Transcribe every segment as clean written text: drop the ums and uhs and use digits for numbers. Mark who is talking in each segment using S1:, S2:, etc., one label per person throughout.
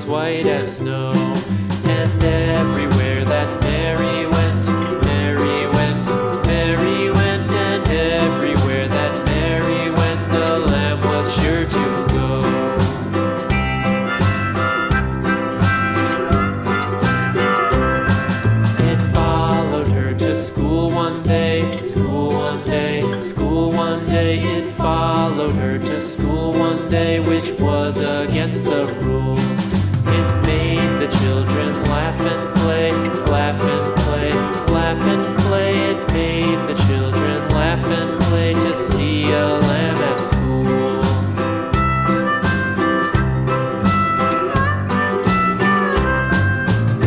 S1: white as snow. And everywhere that Mary went, Mary went, Mary went, and everywhere that Mary went, the lamb was sure to go. It followed her to school one day, school one day, school one day. It followed her to school one day, which was against the rules. It made the children laugh and play, laugh and play, laugh and play. It made the children laugh and play to see a lamb at school.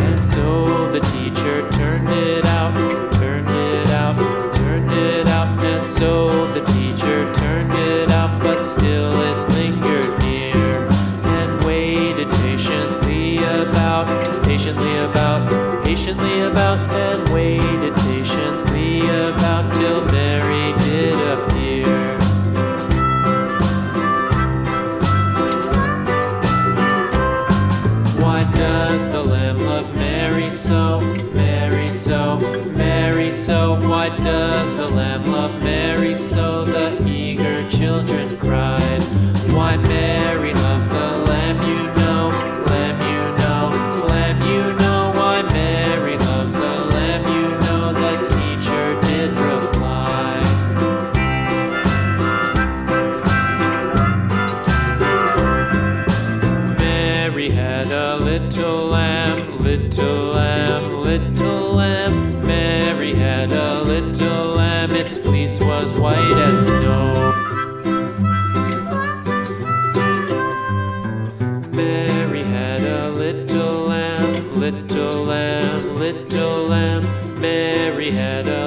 S1: And so the teacher turned it out, turned it out, turned it out. And so the teacher turned it out, but still it lingered near and waited patiently about, and waited patiently about till Mary did appear. Why does the lamb love Mary so, Mary so, Mary so? Why does the lamb love Mary so? The eager children cried. Why Mary loves the lamb, you know, lamb, you know, lamb, you know. Why Mary loves the lamb, you know, the teacher did reply. Mary had a little lamb, little lamb, little lamb. Mary had a little lamb, its fleece was white as snow. Mary had a little lamb, little lamb, little lamb. Mary had a